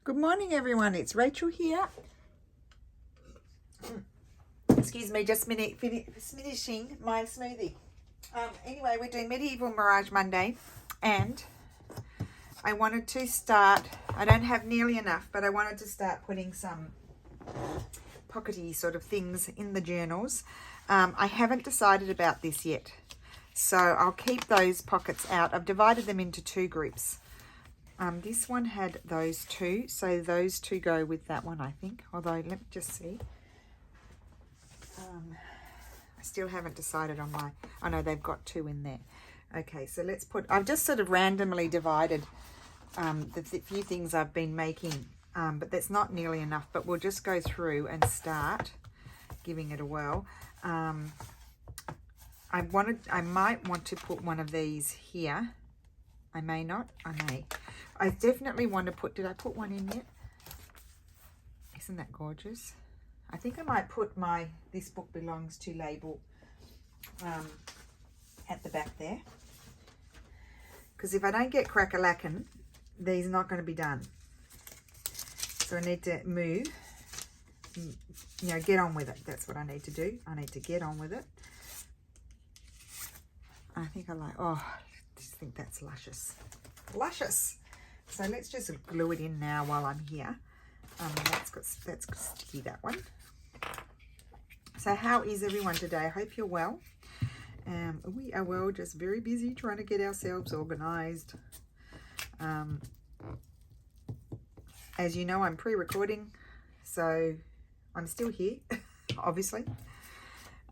Good morning, everyone. It's Rachel here. Excuse me, just finishing my smoothie. Anyway, we're doing Medieval Mirage Monday, and I wanted to start, I don't have nearly enough, but I wanted to start putting some pockety sort of things in the journals. I haven't decided about this yet, so I'll keep those pockets out. I've divided them into two groups. This one had those two, so those two go with that one, I think. Although, let me just see. I still haven't decided on my... Oh, no, they've got two in there. Okay, so let's put... I've just sort of randomly divided the few things I've been making, but that's not nearly enough. But we'll just go through and start giving it a whirl. I might want to put one of these here. I may not. I may. I definitely want to put... Did I put one in yet? Isn't that gorgeous? I think I might put my This Book Belongs to label at the back there. Because if I don't get crack-a-lackin', these are not going to be done. So I need to move. You know, get on with it. That's what I need to do. I need to get on with it. I think I like... Oh, I just think that's luscious. Luscious! So let's just glue it in now while I'm here. That's sticky, that one. So how is everyone today? I hope you're well. We are well, just very busy trying to get ourselves organized. As you know, I'm pre-recording, so I'm still here, obviously.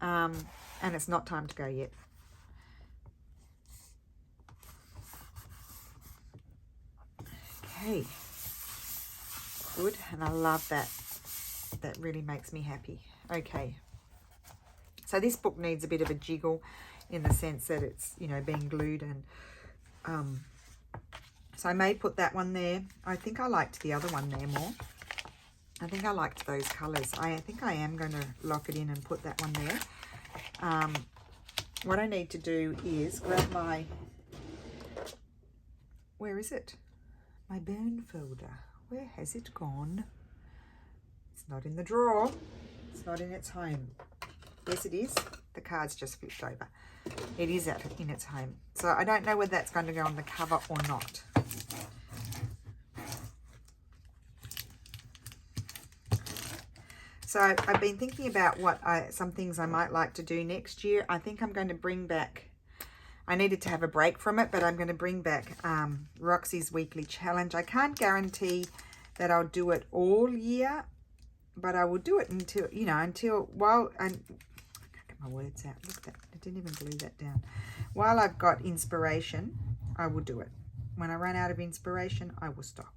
And it's not time to go yet. Okay, good, and I love that. That really makes me happy. Okay, so this book needs a bit of a jiggle in the sense that it's, you know, being glued, and so I may put that one there. I think I liked the other one there more. I think I liked those colours. I think I am going to lock it in and put that one there. What I need to do is grab my, where is it? My burn folder. Where has it gone? It's not in the drawer. It's not in its home. Yes, it is. The card's just flipped over. It is in its home. So I don't know whether that's going to go on the cover or not. So I've been thinking about some things I might like to do next year. I think I'm going to bring back... I needed to have a break from it, but I'm going to bring back Roxy's weekly challenge. I can't guarantee that I'll do it all year, but I will do it until, you know, while I can't get my words out. Look at that. I didn't even glue that down. While I've got inspiration, I will do it. When I run out of inspiration, I will stop.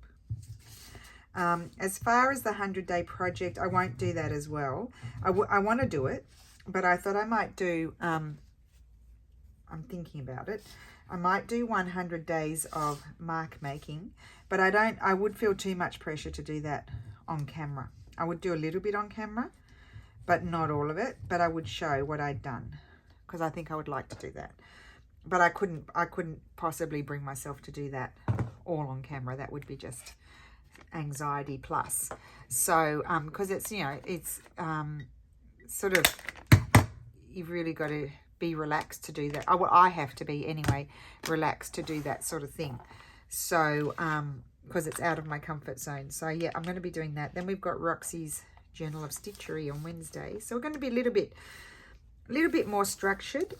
As far as the 100-day project, I won't do that as well. I want to do it, but I thought I might do... I'm thinking about it. I might do 100 days of mark making, but I would feel too much pressure to do that on camera. I would do a little bit on camera, but not all of it, but I would show what I'd done, because I think I would like to do that. But I couldn't possibly bring myself to do that all on camera. That would be just anxiety plus. So, because it's, you know, it's sort of, you've really got to be relaxed to do that. Oh, well, I have to be anyway, relaxed to do that sort of thing. So, because it's out of my comfort zone. So yeah, I'm going to be doing that. Then we've got Roxy's Journal of Stitchery on Wednesday. So we're going to be a little bit more structured.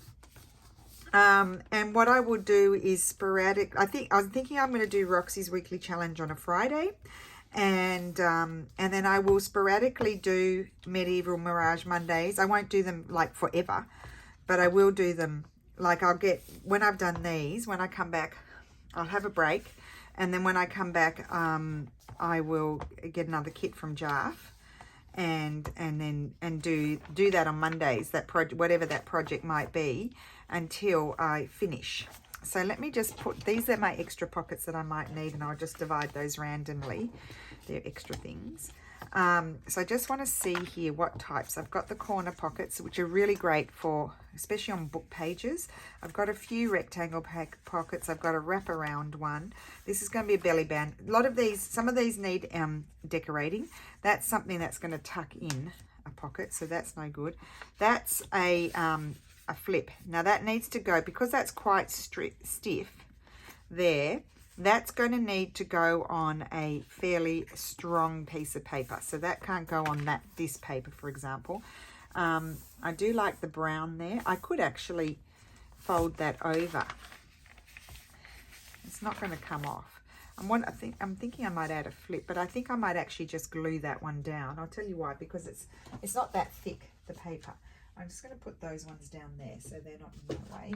And what I will do is sporadic. I was thinking I'm going to do Roxy's weekly challenge on a Friday. And then I will sporadically do Medieval Mirage Mondays. I won't do them like forever, but I will do them, like when I've done these, when I come back, I'll have a break. And then when I come back, I will get another kit from Jaff and do that on Mondays, that project, whatever that project might be, until I finish. So let me just put, these are my extra pockets that I might need, and I'll just divide those randomly. They're extra things. So I just want to see here what types. I've got the corner pockets, which are really great for, especially on book pages. I've got a few rectangle pockets. I've got a wraparound one. This is going to be a belly band. A lot of these, some of these need decorating. That's something that's going to tuck in a pocket, so that's no good. That's a flip. Now that needs to go, because that's quite stiff there, that's going to need to go on a fairly strong piece of paper. So that can't go on this paper, for example. I do like the brown there. I could actually fold that over. It's not going to come off. I'm thinking I might add a flip, but I think I might actually just glue that one down. I'll tell you why, because it's not that thick, the paper. I'm just going to put those ones down there so they're not in the way.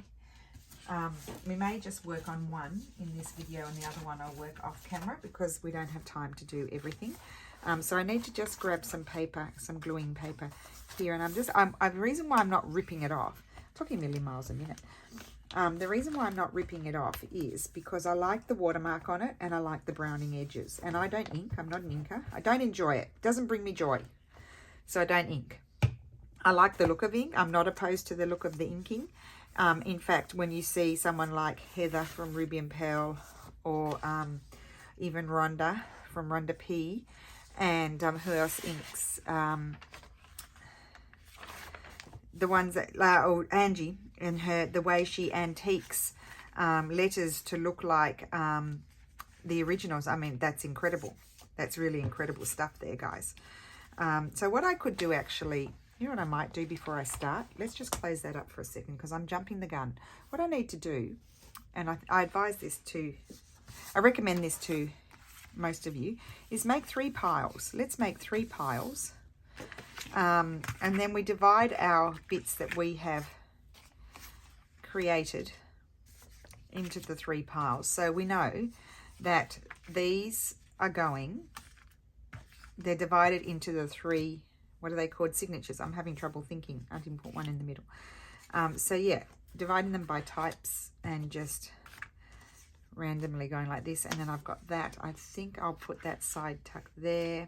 We may just work on one in this video, and the other one I'll work off camera because we don't have time to do everything. So I need to just grab some paper, some gluing paper here, and the reason why I'm not ripping it off, talking a million miles a minute. The reason why I'm not ripping it off is because I like the watermark on it, and I like the browning edges, and I don't ink. I'm not an inker. I don't enjoy it. It doesn't bring me joy, so I don't ink. I like the look of ink. I'm not opposed to the look of the inking. In fact, when you see someone like Heather from Ruby and Pearl, or even Rhonda from Rhonda P, and who else inks, the ones that, or Angie, and the way she antiques letters to look like the originals. I mean, that's incredible. That's really incredible stuff there, guys. So what I could do actually, you know what I might do before I start? Let's just close that up for a second because I'm jumping the gun. What I need to do, and I advise this to, I recommend this to most of you, is make 3 piles. Let's make 3 piles. And then we divide our bits that we have created into the 3 piles. So we know that these are they're divided into the 3, what are they called? Signatures. I'm having trouble thinking. I didn't put one in the middle. So yeah, dividing them by types and just randomly going like this. And then I've got that. I think I'll put that side tuck there.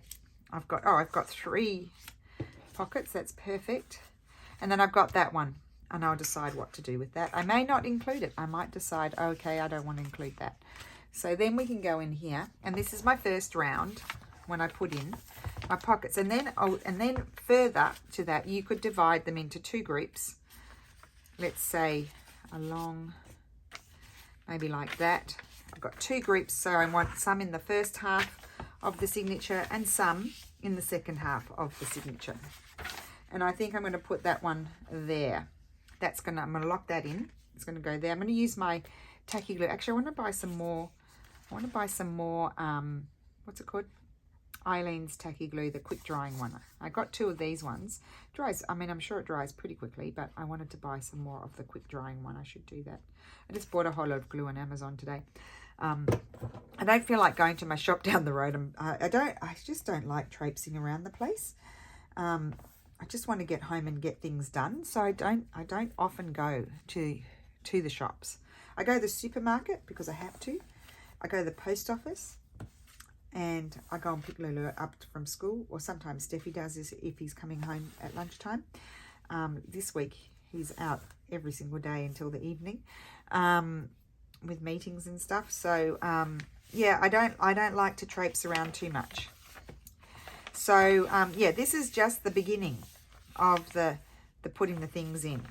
I've got 3 pockets. That's perfect. And then I've got that one, and I'll decide what to do with that. I may not include it. I might decide, okay, I don't want to include that. So then we can go in here, and this is my first round when I put in my pockets, and then further to that, you could divide them into 2 groups. Let's say along, maybe like that. I've got 2 groups, so I want some in the first half of the signature and some in the second half of the signature. And I think I'm going to put that one there. I'm going to lock that in. It's going to go there. I'm going to use my tacky glue. Actually, I want to buy some more. What's it called? Eileen's tacky glue, the quick drying one. I got 2 of these ones. I'm sure it dries pretty quickly, but I wanted to buy some more of the quick drying one. I should do that. I just bought a whole lot of glue on Amazon today. I don't feel like going to my shop down the road. I just don't like traipsing around the place. I just want to get home and get things done. So I don't often go to the shops. I go to the supermarket because I have to. I go to the post office, and I go and pick Lulu up from school, or sometimes Steffi does this if he's coming home at lunchtime. This week he's out every single day until the evening with meetings and stuff. So yeah, I don't like to traipse around too much. So yeah, this is just the beginning of the putting the things in.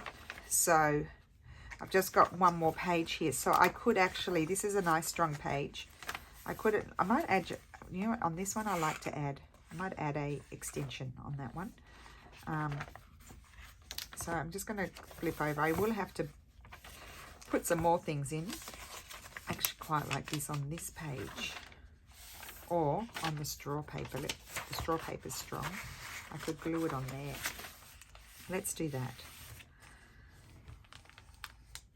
So I've just got one more page here. So I could actually, this is a nice strong page. I might add, you know what, on this one I might add a extension on that one. So I'm just going to flip over. I will have to put some more things in. I actually quite like this on this page, or on the straw paper. The straw paper's strong. I could glue it on there. Let's do that.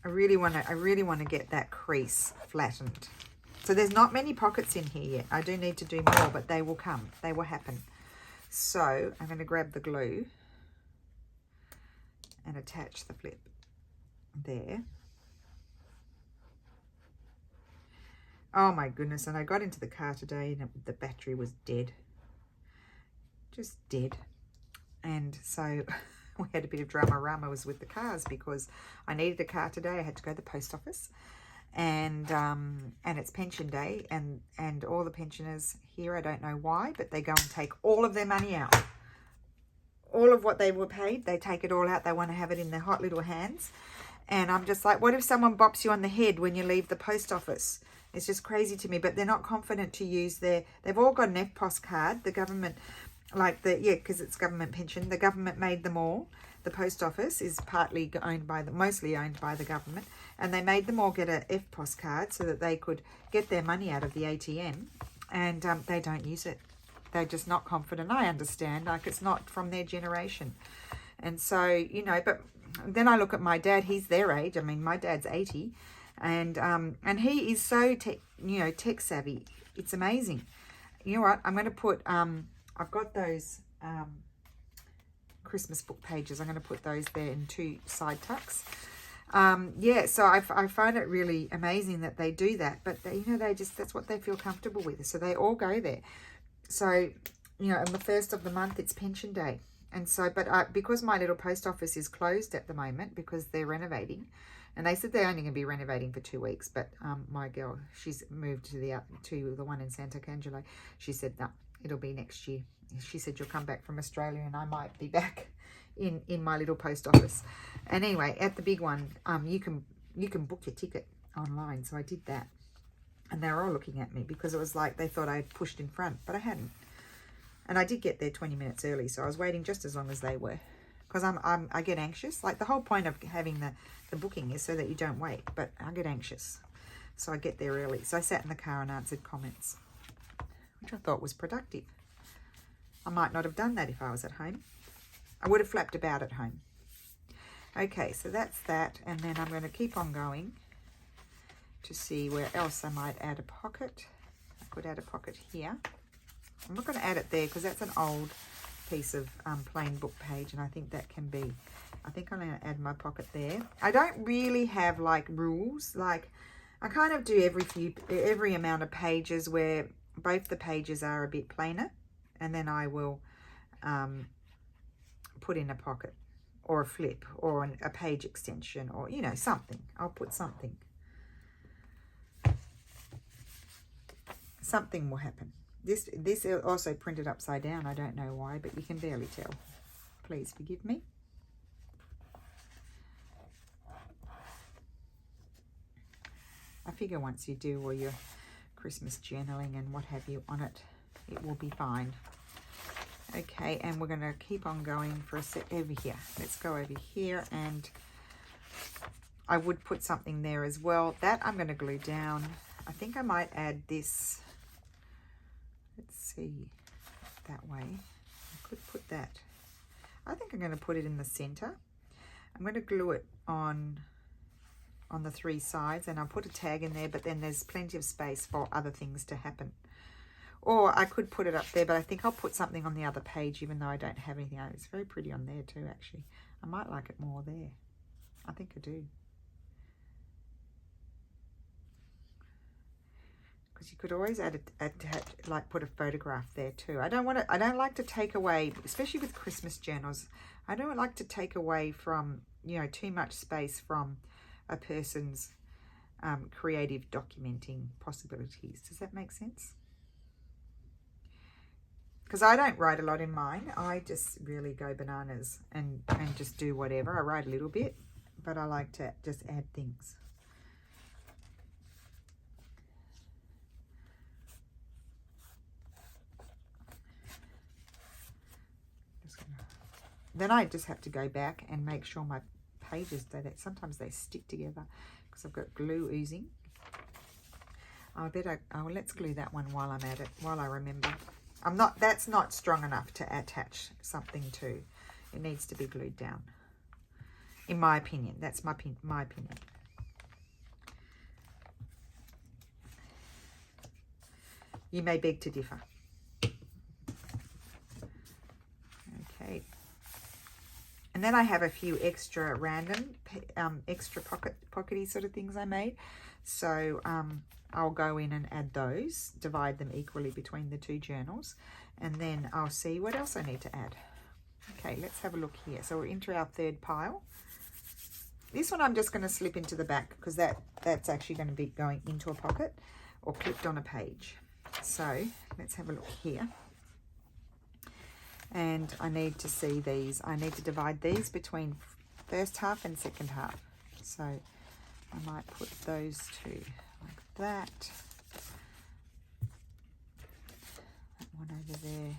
I really want to get that crease flattened. So there's not many pockets in here yet. I do need to do more, but they will come. They will happen. So I'm going to grab the glue and attach the flip there. Oh my goodness. And I got into the car today and the battery was dead. Just dead. And so we had a bit of drama was with the cars because I needed a car today. I had to go to the post office. And it's pension day, and all the pensioners here, I don't know why, but they go and take all of their money out. All of what they were paid, they take it all out. They want to have it in their hot little hands. And I'm just like, what if someone bops you on the head when you leave the post office? It's just crazy to me. But they're not confident to use they've all got an EFTPOS card. The government, because it's government pension, the government made them all. The post office is mostly owned by the government, and they made them all get a EFTPOS card so that they could get their money out of the ATM, and they don't use it. They're just not confident. I understand, like it's not from their generation, and so But then I look at my dad. He's their age. I mean, my dad's 80, and he is so tech savvy. It's amazing. You know what? I'm going to put. I've got those. Christmas book pages. I'm going to put those there in 2 side tucks. So I find it really amazing that they do that, but that's what they feel comfortable with. So they all go there. So, on the 1st of the month, it's pension day. And so, because my little post office is closed at the moment because they're renovating, and they said they're only going to be renovating for 2 weeks, but my girl, she's moved to the one in Santa Cangelo. She said, no, it'll be next year. She said, you'll come back from Australia and I might be back in my little post office. And anyway, at the big one, you can book your ticket online. So I did that. And they were all looking at me because it was like they thought I had pushed in front, but I hadn't. And I did get there 20 minutes early, so I was waiting just as long as they were. Because I get anxious. Like the whole point of having the booking is so that you don't wait, but I get anxious. So I get there early. So I sat in the car and answered comments, which I thought was productive. I might not have done that if I was at home. I would have flapped about at home. Okay, so that's that. And then I'm going to keep on going to see where else I might add a pocket. I could add a pocket here. I'm not going to add it there because that's an old piece of plain book page, and I think that can be. I think I'm going to add my pocket there. I don't really have like rules. Like I kind of do every amount of pages where both the pages are a bit plainer. And then I will put in a pocket or a flip or a page extension or, something. I'll put something. Something will happen. This also printed upside down. I don't know why, but you can barely tell. Please forgive me. I figure once you do all your Christmas journaling and what have you on it, it will be fine. Okay, and we're going to keep on going for a set over here. Let's go over here, and I would put something there as well. That I'm going to glue down. I think I might add this. Let's see, that way. I could put that. I think I'm going to put it in the center. I'm going to glue it on the 3 sides, and I'll put a tag in there, but then there's plenty of space for other things to happen. Or I could put it up there, but I think I'll put something on the other page, even though I don't have anything. It's very pretty on there too, actually. I might like it more there. I think I do. Because you could always put a photograph there too. I don't like to take away, especially with Christmas journals, I don't like to take away from, too much space from a person's creative documenting possibilities. Does that make sense? Because I don't write a lot in mine. I just really go bananas and just do whatever. I write a little bit, but I like to just add things. Then I just have to go back and make sure my pages, sometimes they stick together because I've got glue oozing. Let's glue that one while I'm at it, while I remember. That's not strong enough to attach something to. It needs to be glued down. In my opinion. That's my opinion. You may beg to differ. Okay. And then I have a few extra random, extra pockety sort of things I made. So I'll go in and add those, divide them equally between the two journals, and then I'll see what else I need to add. Okay, let's have a look here. So we're into our third pile. This one I'm just going to slip into the back because that's actually going to be going into a pocket or clipped on a page. So let's have a look here. And I need to see these. I need to divide these between first half and second half. So I might put those two like that. That one over there.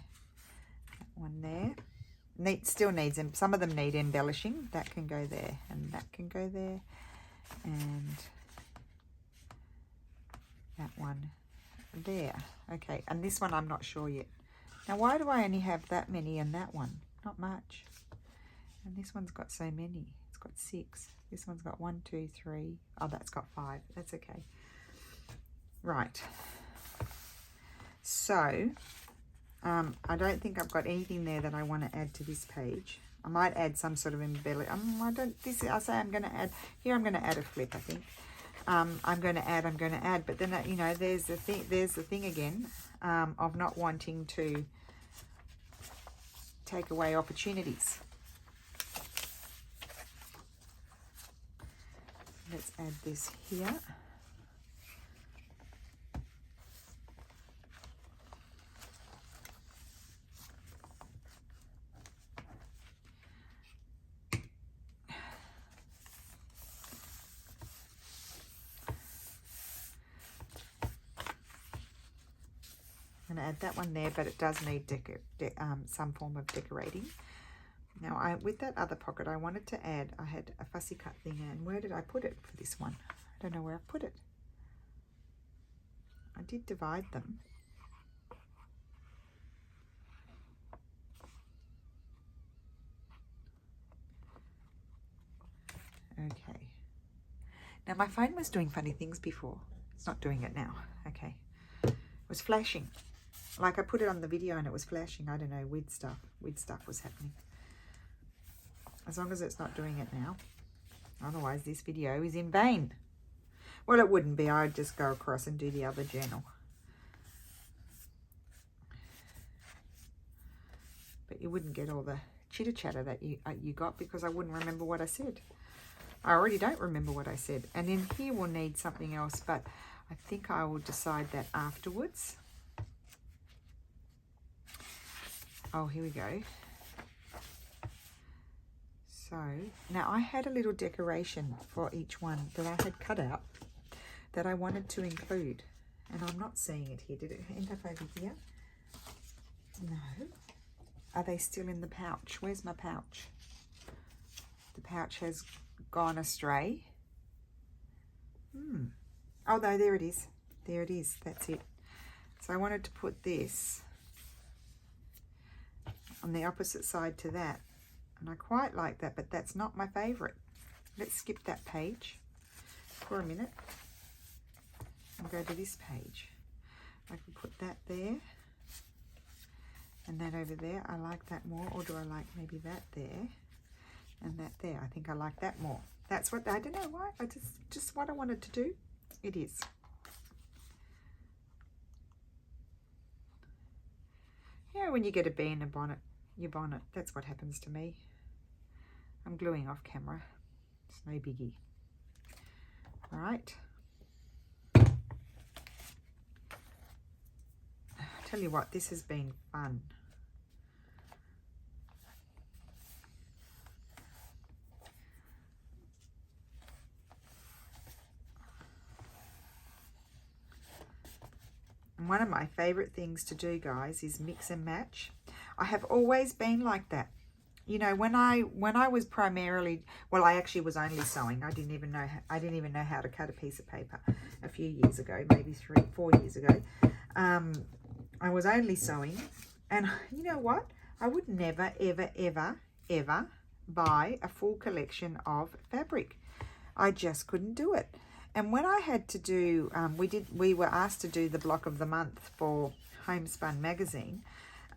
That one there. Still needs, some of them need embellishing. That can go there and that can go there. And that one there. Okay, and this one I'm not sure yet. Now, why do I only have that many in that one? Not much. And this one's got so many. It's got 6. This one's got 1, 2, 3. Oh, that's got 5. That's okay. Right. So, I don't think I've got anything there that I want to add to this page. I might add some sort of embellish. I say I'm going to add. Here I'm going to add a flip, I think. I'm going to add. But then, you know, there's the thing again of not wanting to take away opportunities. Let's add this here. I'm going to add that one there, but it does need some form of decorating. Now, with that other pocket, I wanted to add, I had a fussy cut thing, and where did I put it for this one? I don't know where I put it. I did divide them. Okay. Now, my phone was doing funny things before. It's not doing it now. Okay. It was flashing. Like I put it on the video and it was flashing. I don't know, weird stuff was happening. As long as it's not doing it now. Otherwise, this video is in vain. Well, it wouldn't be. I'd just go across and do the other journal. But you wouldn't get all the chitter-chatter that you got because I wouldn't remember what I said. I already don't remember what I said. And in here we'll need something else, but I think I will decide that afterwards. Oh, here we go. So now I had a little decoration for each one that I had cut out that I wanted to include. And I'm not seeing it here. Did it end up over here? No. Are they still in the pouch? Where's my pouch? The pouch has gone astray. Oh, no, there it is. There it is. That's it. So I wanted to put this on the opposite side to that. And I quite like that, but that's not my favorite. Let's skip that page for a minute and go to this page. I can put that there and that over there. I like that more, or do I like maybe that there and that there? I think I like that more. That's what, I don't know why, I just what I wanted to do. It is. Yeah, when you get a bee in a bonnet, your bonnet, that's what happens to me. I'm gluing off camera. It's no biggie. All right. I tell you what, this has been fun. And one of my favorite things to do, guys, is mix and match. I have always been like that. You know, when I was primarily, well, I actually was only sewing. I didn't even know how to cut a piece of paper a few years ago, maybe 3-4 years ago. I was only sewing, and you know what? I would never, ever, ever, ever buy a full collection of fabric. I just couldn't do it. And when I had to do, we were asked to do the block of the month for Homespun magazine,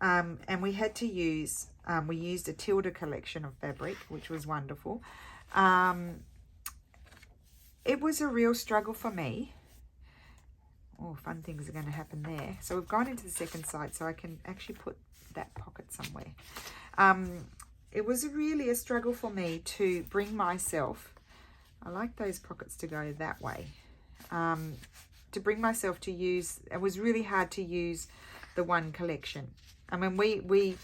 and we had to use, we used a Tilda collection of fabric, which was wonderful. It was a real struggle for me Oh, fun things are going to happen there. So we've gone into the second side, so I can actually put that pocket somewhere. It was really a struggle for me to bring myself, I like those pockets to go that way, to bring myself to use, it was really hard to use the one collection. I mean, we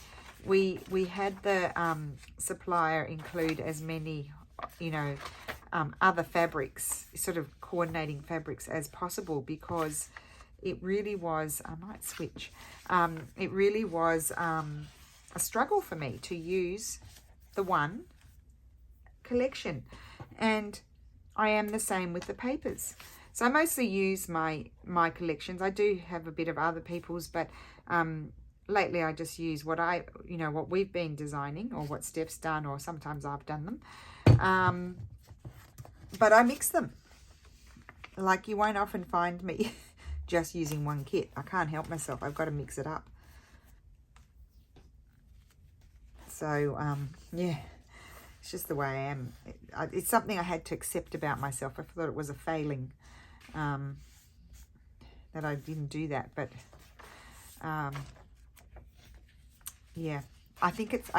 had the supplier include as many, you know, other fabrics, sort of coordinating fabrics as possible, because it really was, I might switch, it really was a struggle for me to use the one collection. And I am the same with the papers. So I mostly use my collections. I do have a bit of other people's, but lately I just use what what we've been designing, or what Steph's done, or sometimes I've done them. But I mix them. Like, you won't often find me just using one kit. I can't help myself. I've got to mix it up. So, yeah, it's just the way I am. It's something I had to accept about myself. I thought it was a failing that I didn't do that. But, yeah, I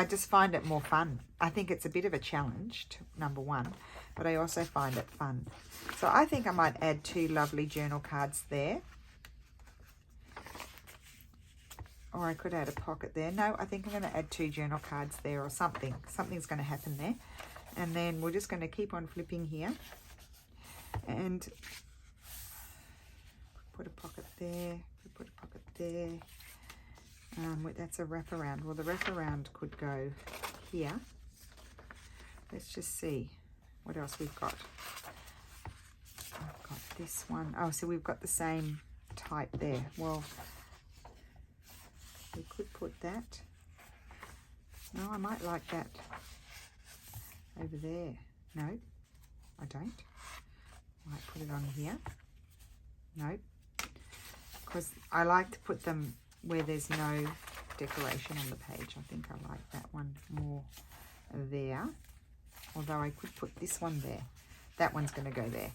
just find it more fun. I think it's a bit of a challenge, number one, but I also find it fun. So I think I might add 2 lovely journal cards there. Or I could add a pocket there. No, I think I'm going to add 2 journal cards there, or something. Something's going to happen there. And then we're just going to keep on flipping here. And put a pocket there. Put a pocket there. That's a wraparound. Well, the wraparound could go here. Let's just see what else we've got. I've got this one. Oh, so we've got the same type there. Well, we could put that. No, I might like that over there. No, I don't. Might put it on here. No, because I like to put them where there's no decoration on the page. I think I like that one more there. Although I could put this one there. That one's going to go there.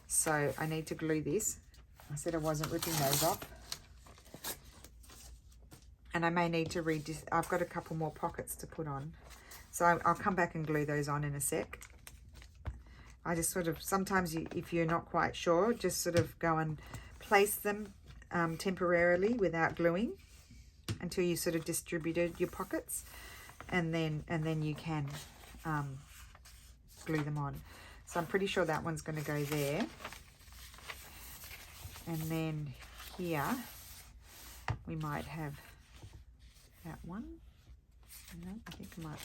So I need to glue this. I said I wasn't ripping those off. And I may need to I've got a couple more pockets to put on. So I'll come back and glue those on in a sec. I just sort of, sometimes if you're not quite sure, just sort of go and place them temporarily without gluing until you sort of distributed your pockets, and then you can glue them on. So I'm pretty sure that one's going to go there. And then here we might have that one. No, I think I might.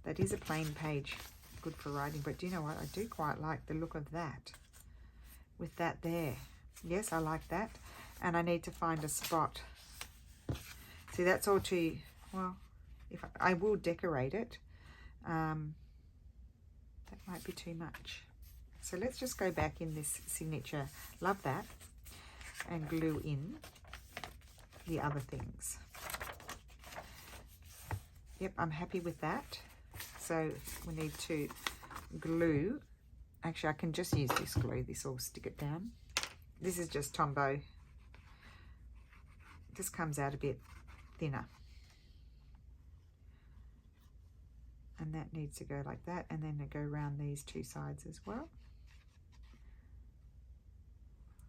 That is a plain page, good for writing. But do you know what? I do quite like the look of that with that there. Yes, I like that. And I need to find a spot. See, that's all too, well, if I will decorate it. That might be too much. So let's just go back in this signature. Love that. And glue in the other things. Yep, I'm happy with that. So we need to glue. Actually, I can just use this glue. This will stick it down. This is just Tombow. This comes out a bit thinner. And that needs to go like that. And then go around these 2 sides as well.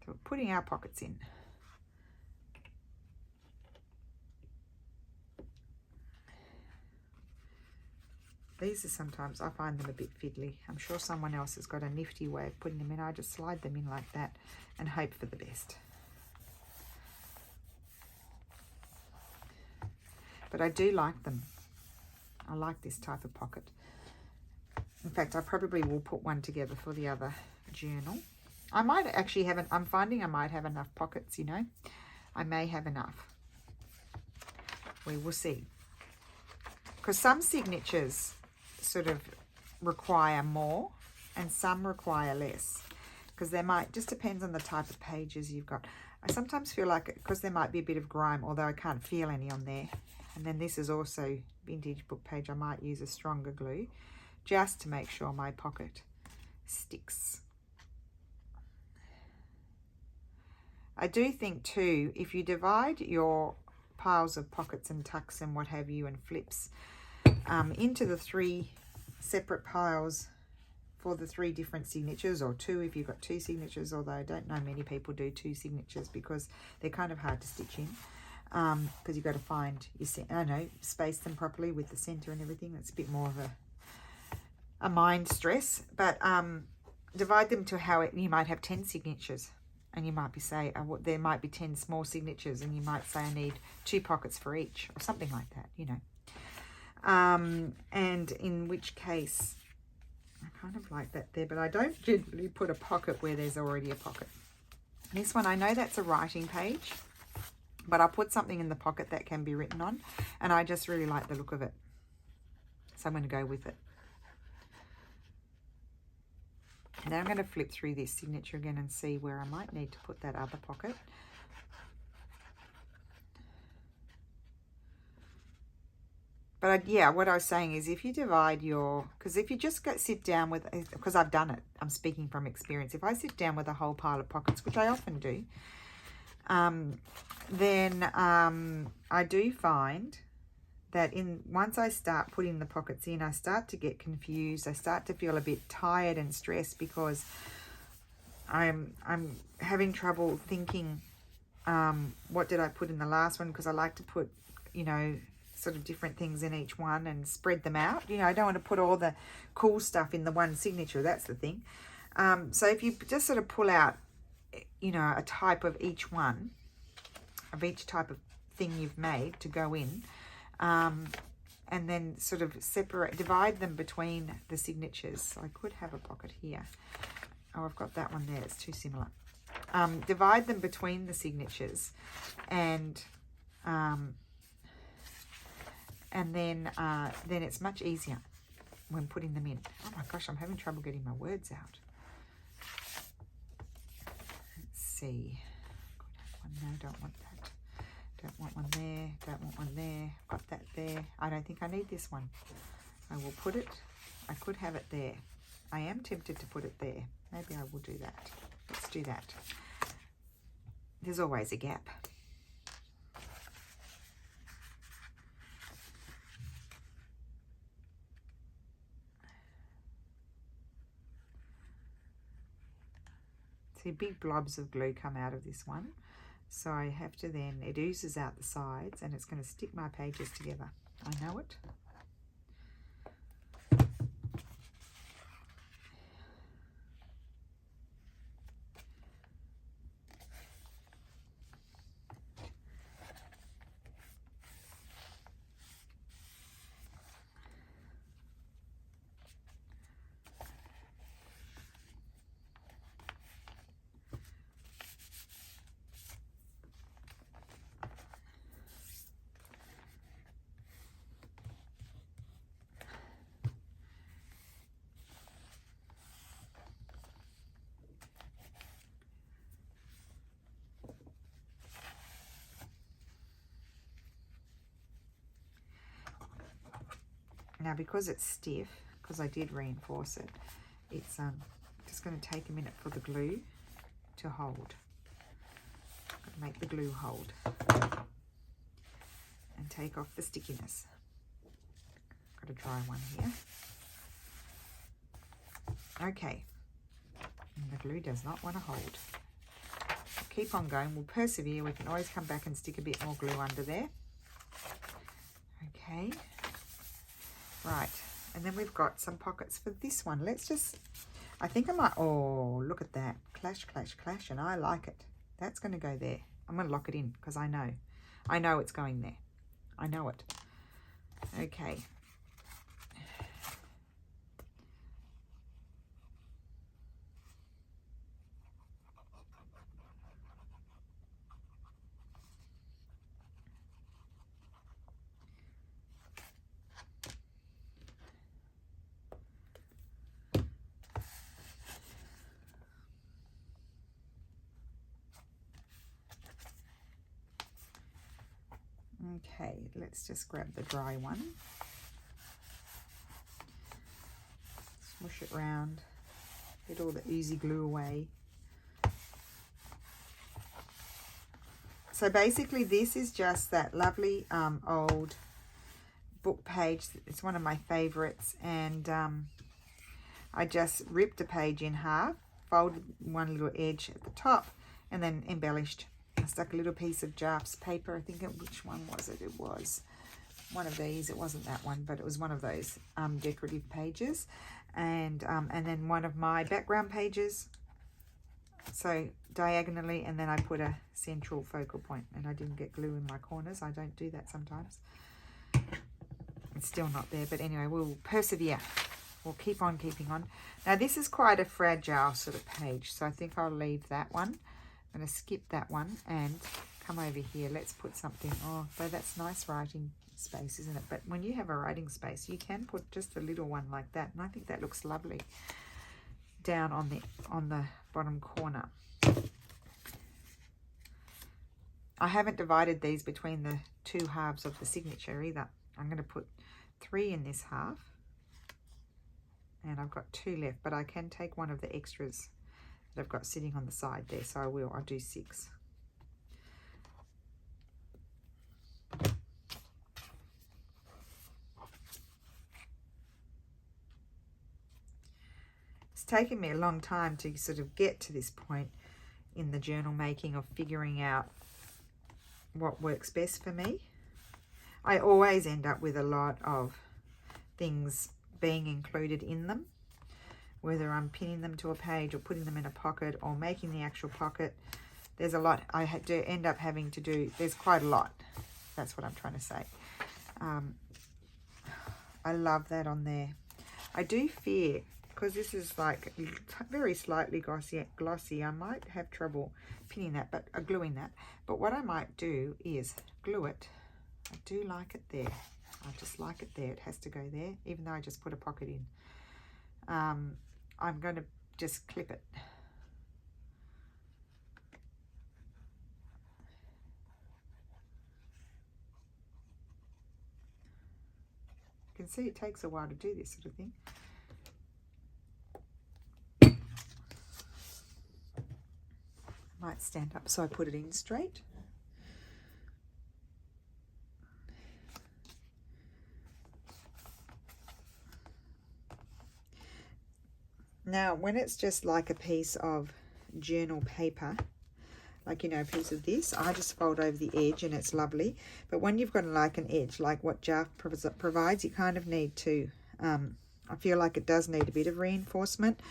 So we're putting our pockets in. These are sometimes, I find them a bit fiddly. I'm sure someone else has got a nifty way of putting them in. I just slide them in like that and hope for the best. But I do like them. I like this type of pocket. In fact, I probably will put one together for the other journal. I might actually have, I'm finding I might have enough pockets, you know. I may have enough. We will see. Because some signatures sort of require more and some require less, because there might, just depends on the type of pages you've got. I sometimes feel like, because there might be a bit of grime, although I can't feel any on there. And then this is also vintage book page. I might use a stronger glue just to make sure my pocket sticks. I do think too, if you divide your piles of pockets and tucks and what have you and flips into the 3 separate piles for the 3 different signatures, or 2 if you've got 2 signatures, although I don't know many people do 2 signatures because they're kind of hard to stitch in, because you've got to find your, I don't know, space them properly with the center and everything. It's a bit more of a mind stress, but divide them to how you might have 10 signatures, and you might be say there might be 10 small signatures, and you might say I need 2 pockets for each, or something like that, you know. And in which case, I kind of like that there, but I don't generally put a pocket where there's already a pocket. This one, I know that's a writing page, but I'll put something in the pocket that can be written on, and I just really like the look of it, so I'm going to go with it. Now I'm going to flip through this signature again and see where I might need to put that other pocket. But yeah, what I was saying is, if you divide your, because if you just sit down with, because I've done it, I'm speaking from experience, if I sit down with a whole pile of pockets, which I often do, then I do find that once I start putting the pockets in, I start to get confused. I start to feel a bit tired and stressed because I'm having trouble thinking, what did I put in the last one? Because I like to put, you know, sort of different things in each one and spread them out. You know, I don't want to put all the cool stuff in the one signature. That's the thing. So if you just sort of pull out, you know, a type of each one, of each type of thing you've made to go in, and then sort of divide them between the signatures. So I could have a pocket here. Oh, I've got that one there. It's too similar. Divide them between the signatures, and then it's much easier when putting them in. Oh my gosh, I'm having trouble getting my words out. Let's see. Could have one. No, don't want that. Don't want one there. Don't want one there. Got that there. I don't think I need this one. I will put it. I could have it there. I am tempted to put it there. Maybe I will do that. Let's do that. There's always a gap. See, big blobs of glue come out of this one. So I have to then, it oozes out the sides and it's going to stick my pages together. I know it. Now, because it's stiff, because I did reinforce it, it's just going to take a minute for the glue to hold. Got to make the glue hold and take off the stickiness. Got a dry one here. Okay, and the glue does not want to hold. Keep on going. We'll persevere. We can always come back and stick a bit more glue under there. Okay. Right, and then we've got some pockets for this one. Let's just, I think I might, oh, look at that. Clash, clash, clash, and I like it. That's going to go there. I'm going to lock it in because I know it's going there. I know it. Okay. Okay, let's just grab the dry one. Smush it round. Get all the oozy glue away. So basically this is just that lovely old book page. It's one of my favorites, and I just ripped a page in half, folded one little edge at the top, and then embellished. I stuck a little piece of drafts paper. I think which one was it? It was one of these. It wasn't that one, but it was one of those decorative pages, and then one of my background pages, so diagonally, and then I put a central focal point, and I didn't get glue in my corners. I don't do that sometimes. It's still not there, but anyway, we'll persevere. We'll keep on keeping on. Now this is quite a fragile sort of page, so I think I'll leave that one. I'm going to skip that one and come over here. Let's put something. Oh, so that's nice writing space, isn't it? But when you have a writing space, you can put just a little one like that, and I think that looks lovely down on the bottom corner. I haven't divided these between the two halves of the signature either. I'm going to put 3 in this half, and I've got 2 left, but I can take one of the extras that I've got sitting on the side there, so I will. I'll do 6. It's taken me a long time to sort of get to this point in the journal making of figuring out what works best for me. I always end up with a lot of things being included in them, whether I'm pinning them to a page or putting them in a pocket or making the actual pocket. There's a lot I do end up having to do. There's quite a lot. That's what I'm trying to say. I love that on there. I do fear, because this is like very slightly glossy, I might have trouble pinning that, but gluing that. But what I might do is glue it. I do like it there. I just like it there. It has to go there, even though I just put a pocket in. I'm going to just clip it. You can see it takes a while to do this sort of thing. I might stand up so I put it in straight. Now, when it's just like a piece of journal paper, like, you know, a piece of this, I just fold over the edge and it's lovely. But when you've got like an edge, like what Jarf provides, you kind of need to, I feel like it does need a bit of reinforcement.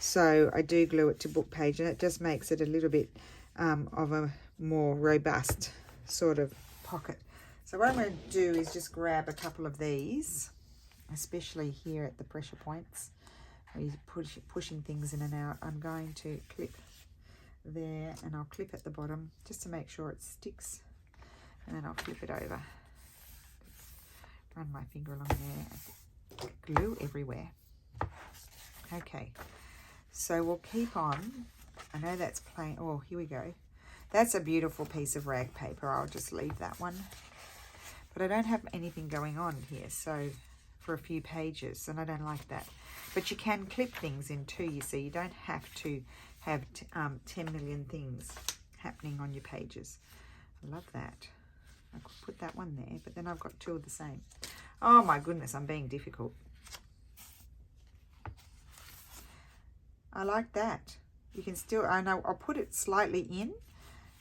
So I do glue it to book page, and it just makes it a little bit of a more robust sort of pocket. So what I'm going to do is just grab a couple of these, especially here at the pressure points, where you're pushing things in and out. I'm going to clip there, and I'll clip at the bottom just to make sure it sticks, and then I'll flip it over. Run my finger along there. Glue everywhere. Okay, so we'll keep on. I know that's plain. Oh, here we go. That's a beautiful piece of rag paper. I'll just leave that one. But I don't have anything going on here, so for a few pages, and I don't like that. But you can clip things in too, you see. You don't have to have 10 million things happening on your pages. I love that. I could put that one there, but then I've got 2 of the same. Oh my goodness, I'm being difficult. I like that. You can still, I know, I'll put it slightly in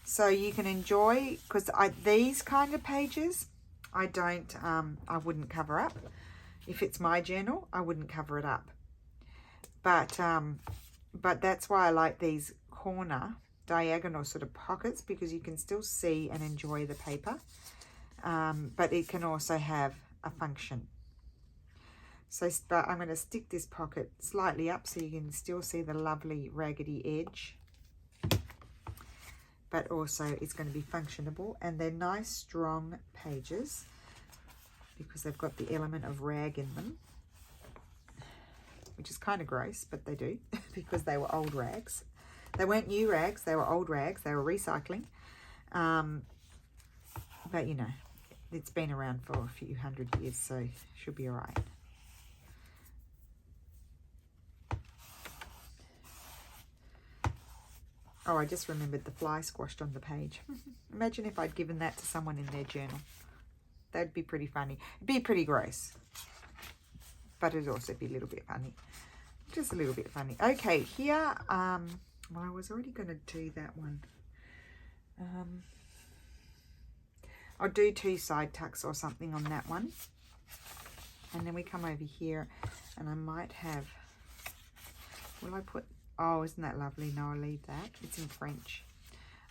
so you can enjoy, because these kind of pages, I wouldn't cover up. If it's my journal, I wouldn't cover it up. But that's why I like these corner diagonal sort of pockets, because you can still see and enjoy the paper, but it can also have a function. So but I'm going to stick this pocket slightly up so you can still see the lovely raggedy edge, but also it's going to be functionable, and they're nice strong pages because they've got the element of rag in them, which is kind of gross, but they do because they were old rags. They weren't new rags, they were old rags, they were recycling. But you know, it's been around for a few hundred years, so should be all right. Oh, I just remembered the fly squashed on the page. Imagine if I'd given that to someone in their journal. That'd be pretty funny. It'd be pretty gross, but it'd also be a little bit funny. Just a little bit funny. Okay, here, well, I was already going to do that one. I'll do 2 side tucks or something on that one. And then we come over here and I might have, will I put, oh, isn't that lovely? No, I'll leave that. It's in French.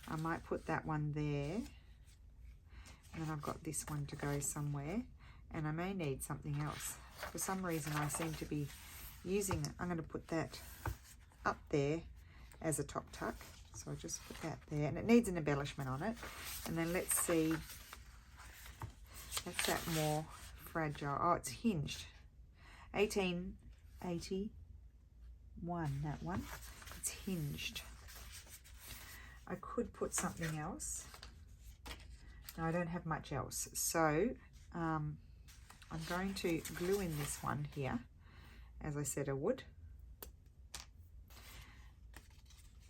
I might put that one there. And then I've got this one to go somewhere. And I may need something else. For some reason, I seem to be using it. I'm going to put that up there as a top tuck. So I'll just put that there. And it needs an embellishment on it. And then let's see. That's that more fragile. Oh, it's hinged. 1881, that one. It's hinged. I could put something else. No, I don't have much else. So I'm going to glue in this one here, as I said I would.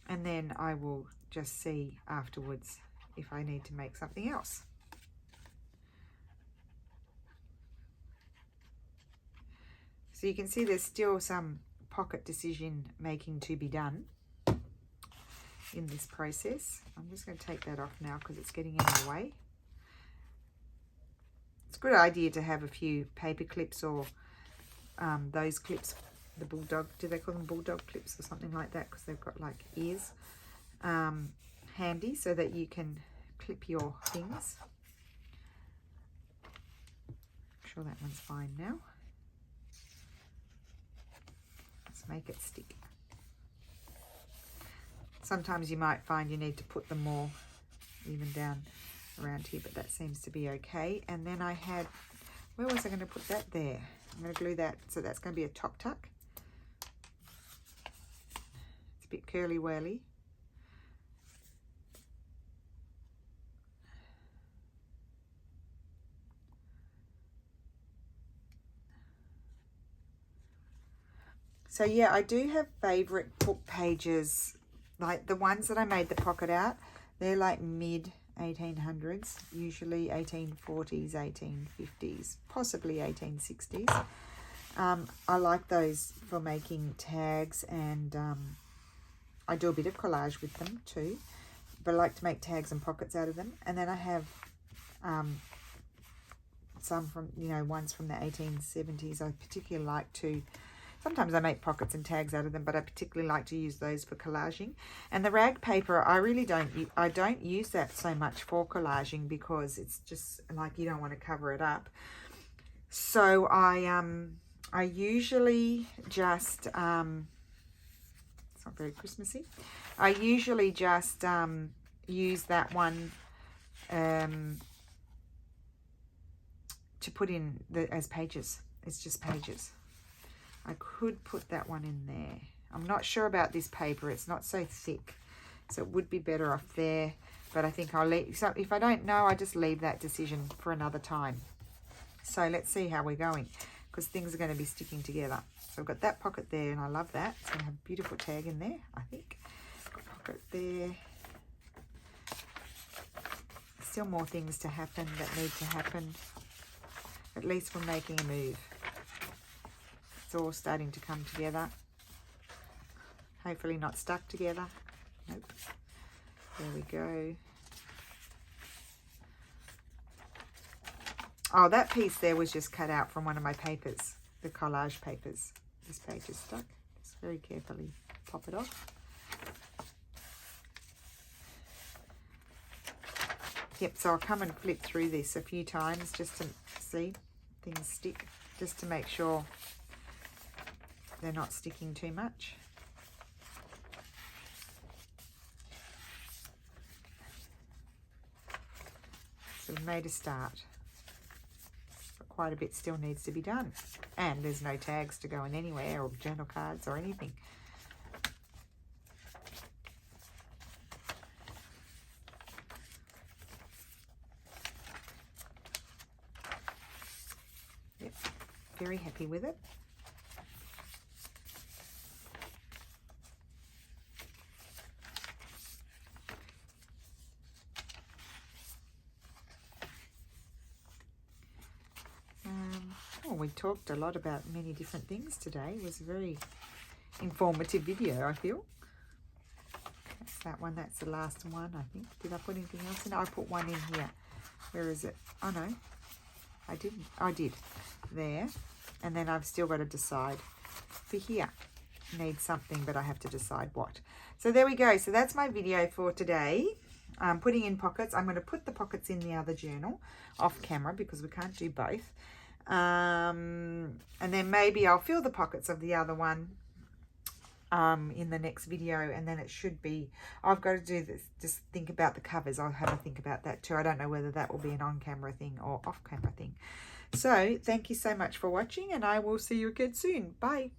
And then I will just see afterwards if I need to make something else. So you can see there's still some pocket decision making to be done in this process. I'm just going to take that off now because it's getting in the way. It's a good idea to have a few paper clips or those clips, the bulldog, do they call them bulldog clips or something like that, because they've got like ears, handy so that you can clip your things. I'm sure that one's fine now. Let's make it stick. Sometimes you might find you need to put them more even down around here, but that seems to be okay. And then I had, where was I going to put that there? I'm going to glue that, so that's going to be a top tuck. It's a bit curly whirly. So yeah, I do have favorite book pages, like the ones that I made the pocket out. They're like mid 1800s, usually 1840s, 1850s, possibly 1860s. I like those for making tags, and I do a bit of collage with them too, but I like to make tags and pockets out of them. And then I have some from, ones from the 1870s. I particularly like to, sometimes I make pockets and tags out of them, but I particularly like to use those for collaging. And the rag paper, I really don't use that so much for collaging, because it's just like you don't want to cover it up. So I usually just, it's not very Christmassy. I usually just use that one to put in as pages. It's just pages. I could put that one in there. I'm not sure about this paper. It's not so thick, so it would be better off there. But I think I'll leave. So if I don't know, I just leave that decision for another time. So let's see how we're going, because things are going to be sticking together. So I've got that pocket there, and I love that. It's going to have a beautiful tag in there, I think. Got a pocket there. Still more things to happen that need to happen. At least we're making a move. It's all starting to come together. Hopefully not stuck together. Nope. There we go. Oh, that piece there was just cut out from one of my papers, the collage papers. This page is stuck. Just very carefully pop it off. Yep, so I'll come and flip through this a few times just to see things stick, just to make sure they're not sticking too much. So we've made a start, but quite a bit still needs to be done. And there's no tags to go in anywhere, or journal cards or anything. Yep, very happy with it. we talked a lot about many different things today. It was a very informative video, I feel. That's that one. That's the last one, I think. Did I put anything else in? I put one in here. Where is it? Oh, no. I didn't. I did. There. And then I've still got to decide for here. Need something, but I have to decide what. So there we go. So that's my video for today. Putting in pockets. I'm going to put the pockets in the other journal off camera because we can't do both. And then maybe I'll fill the pockets of the other one in the next video, and then it should be, I've got to do this, just think about the covers. I'll have a think about that too. I don't know whether that will be an on-camera thing or off-camera thing. So thank you so much for watching, and I will see you again soon. Bye.